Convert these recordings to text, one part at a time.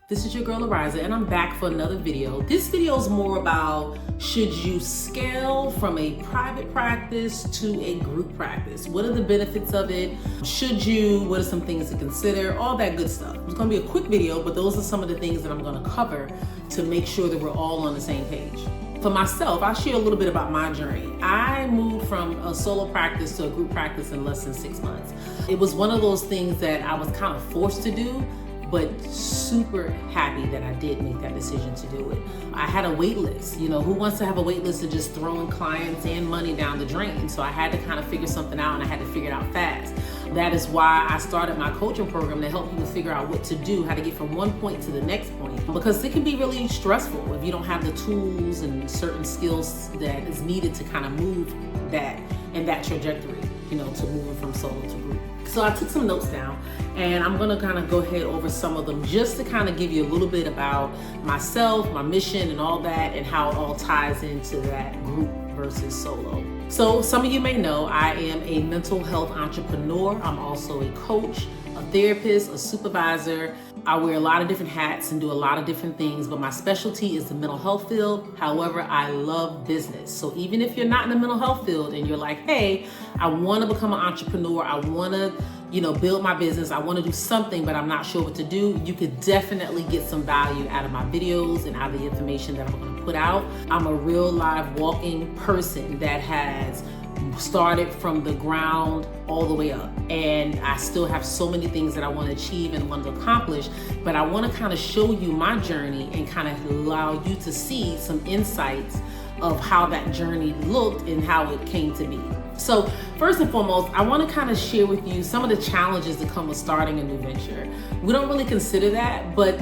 This is your girl Arisza, and I'm back for another video. This video is more about, should you scale from a private practice to a group practice? What are the benefits of it? Should you? What are some things to consider? All that good stuff. It's gonna be a quick video, but those are some of the things that I'm gonna cover to make sure that we're all on the same page. For myself, I'll share a little bit about my journey. I moved from a solo practice to a group practice in less than 6 months. It was one of those things that I was kind of forced to do, but super happy that I did make that decision to do it. I had a wait list. You know, who wants to have a wait list of just throwing clients and money down the drain? So I had to kind of figure something out, and I had to figure it out fast. That is why I started my coaching program to help people figure out what to do, how to get from one point to the next point. Because it can be really stressful if you don't have the tools and certain skills that is needed to kind of move that in that trajectory, you know, to moving from solo to group. So I took some notes down, and I'm gonna kind of go ahead over some of them just to kind of give you a little bit about myself, my mission and all that, and how it all ties into that group versus solo. So some of you may know I am a mental health entrepreneur. I'm also a coach, a therapist, a supervisor. I wear a lot of different hats and do a lot of different things, but my specialty is the mental health field. However, I love business. So even if you're not in the mental health field and you're like, hey, I want to become an entrepreneur, I want to, build my business, I want to do something, but I'm not sure what to do, you could definitely get some value out of my videos and out of the information that I'm going to put out. I'm a real live walking person that has started from the ground all the way up, and I still have so many things that I want to achieve and want to accomplish, but I want to kind of show you my journey and kind of allow you to see some insights of how that journey looked and how it came to be. So first and foremost, I want to kind of share with you some of the challenges that come with starting a new venture. We don't really consider that, but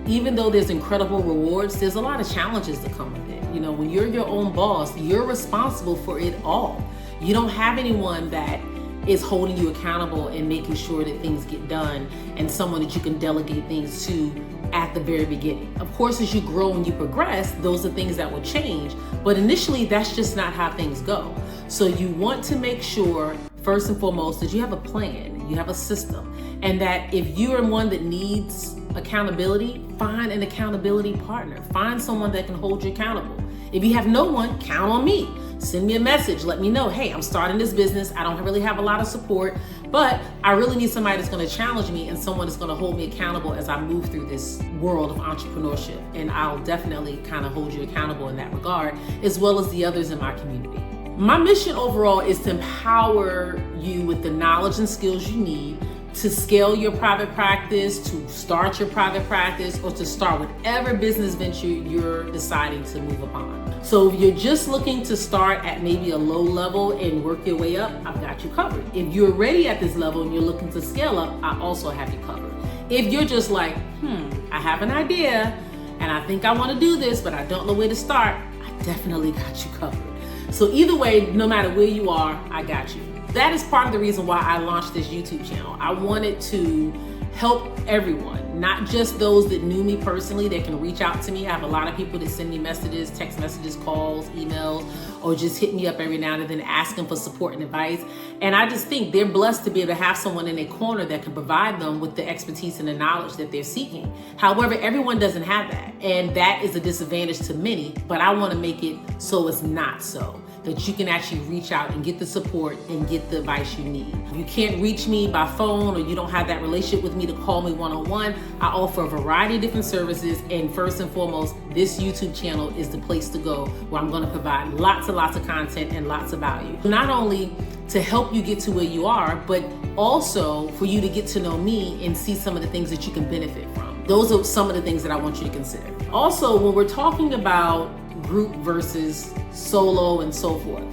even though there's incredible rewards, there's a lot of challenges that come with it. You know, when you're your own boss, you're responsible for it all. You don't have anyone that is holding you accountable and making sure that things get done, and someone that you can delegate things to at the very beginning. Of course, as you grow and you progress, those are things that will change, but initially that's just not how things go. So you want to make sure, first and foremost, that you have a plan, you have a system, and that if you're one that needs accountability, find an accountability partner. Find someone that can hold you accountable. If you have no one, count on me. Send me a message, let me know, hey, I'm starting this business, I don't really have a lot of support, but I really need somebody that's gonna challenge me and someone that's gonna hold me accountable as I move through this world of entrepreneurship. And I'll definitely kind of hold you accountable in that regard, as well as the others in my community. My mission overall is to empower you with the knowledge and skills you need to scale your private practice, to start your private practice, or to start whatever business venture you're deciding to move upon. So if you're just looking to start at maybe a low level and work your way up, I've got you covered. If you're already at this level and you're looking to scale up, I also have you covered. If you're just like, I have an idea and I think I want to do this, but I don't know where to start, I definitely got you covered. So either way, no matter where you are, I got you. That is part of the reason why I launched this YouTube channel. I wanted to help everyone, not just those that knew me personally that can reach out to me. I have a lot of people that send me messages, text messages, calls, emails, or just hit me up every now and then asking for support and advice. And I just think they're blessed to be able to have someone in their corner that can provide them with the expertise and the knowledge that they're seeking. However, everyone doesn't have that. And that is a disadvantage to many, but I want to make it so it's not so, that you can actually reach out and get the support and get the advice you need. If you can't reach me by phone, or you don't have that relationship with me to call me one-on-one, I offer a variety of different services. And first and foremost, this YouTube channel is the place to go, where I'm going to provide lots and lots of content and lots of value. Not only to help you get to where you are, but also for you to get to know me and see some of the things that you can benefit from. Those are some of the things that I want you to consider. Also, when we're talking about group versus solo and so forth,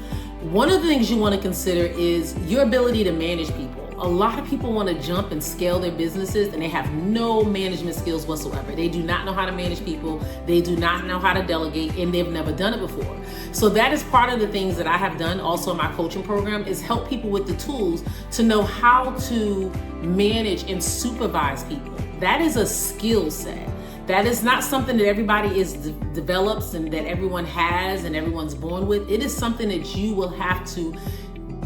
one of the things you want to consider is your ability to manage people. A lot of people want to jump and scale their businesses and they have no management skills whatsoever. They do not know how to manage people. They do not know how to delegate, and they've never done it before. So that is part of the things that I have done also in my coaching program, is help people with the tools to know how to manage and supervise people. That is a skill set. That is not something that everybody develops and that everyone has and everyone's born with. It is something that you will have to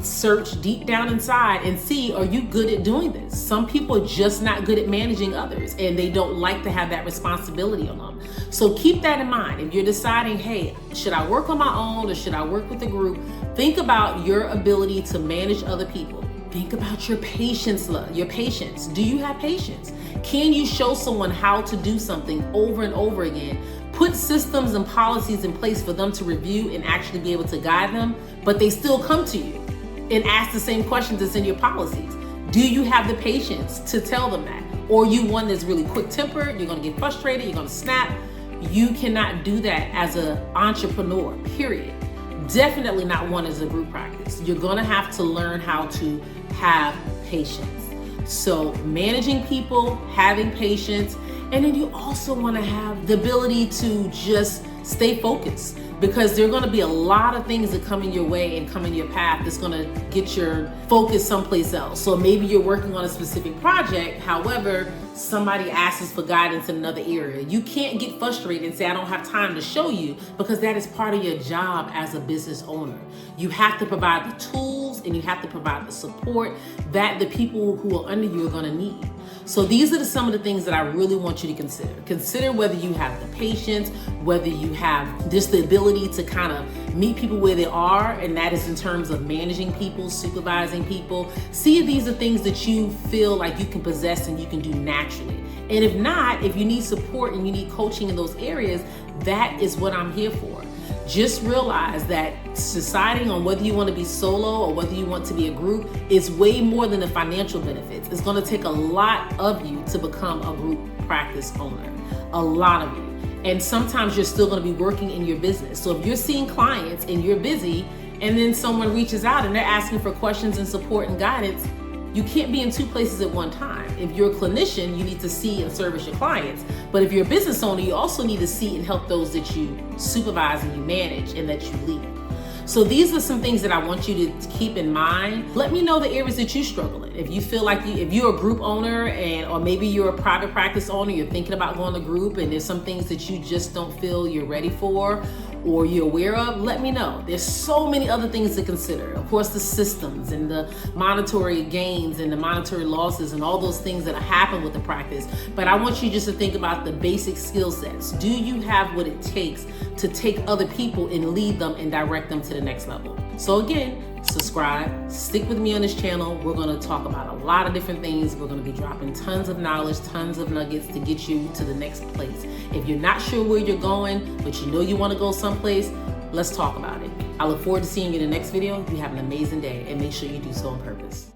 search deep down inside and see, are you good at doing this? Some people are just not good at managing others and they don't like to have that responsibility on them. So keep that in mind. If you're deciding, hey, should I work on my own or should I work with a group? Think about your ability to manage other people. Think about your patience. Do you have patience? Can you show someone how to do something over and over again? Put systems and policies in place for them to review and actually be able to guide them, but they still come to you and ask the same questions that's in your policies. Do you have the patience to tell them that? Or you one that's really quick-tempered, you're gonna get frustrated, you're gonna snap. You cannot do that as an entrepreneur, period. Definitely not one as a group practice. You're gonna have to learn how to have patience. So managing people, having patience, and then you also wanna have the ability to just stay focused, because there are going to be a lot of things that come in your way and come in your path that's going to get your focus someplace else. So maybe you're working on a specific project, however, somebody asks for guidance in another area. You can't get frustrated and say, I don't have time to show you, because that is part of your job as a business owner. You have to provide the tools and you have to provide the support that the people who are under you are going to need. So these are some of the things that I really want you to consider. Consider whether you have the patience, whether you have just the ability to kind of meet people where they are, and that is in terms of managing people, supervising people. See if these are things that you feel like you can possess and you can do naturally. And if not, if you need support and you need coaching in those areas, that is what I'm here for. Just realize that deciding on whether you want to be solo or whether you want to be a group is way more than the financial benefits. It's going to take a lot of you to become a group practice owner, a lot of you. And sometimes you're still going to be working in your business. So if you're seeing clients and you're busy, and then someone reaches out and they're asking for questions and support and guidance, you can't be in two places at one time. If you're a clinician, you need to see and service your clients. But if you're a business owner, you also need to see and help those that you supervise and you manage and that you lead. So these are some things that I want you to keep in mind. Let me know the areas that you struggle in. If you feel like if you're a group owner or maybe you're a private practice owner, you're thinking about going to group and there's some things that you just don't feel you're ready for or you're aware of, let me know. There's so many other things to consider. Of course, the systems and the monetary gains and the monetary losses and all those things that happen with the practice. But I want you just to think about the basic skill sets. Do you have what it takes to take other people and lead them and direct them to the next level? So again, subscribe, stick with me on this channel. We're gonna talk about a lot of different things. We're gonna be dropping tons of knowledge, tons of nuggets to get you to the next place. If you're not sure where you're going, but you know you wanna go someplace, let's talk about it. I look forward to seeing you in the next video. You have an amazing day and make sure you do so on purpose.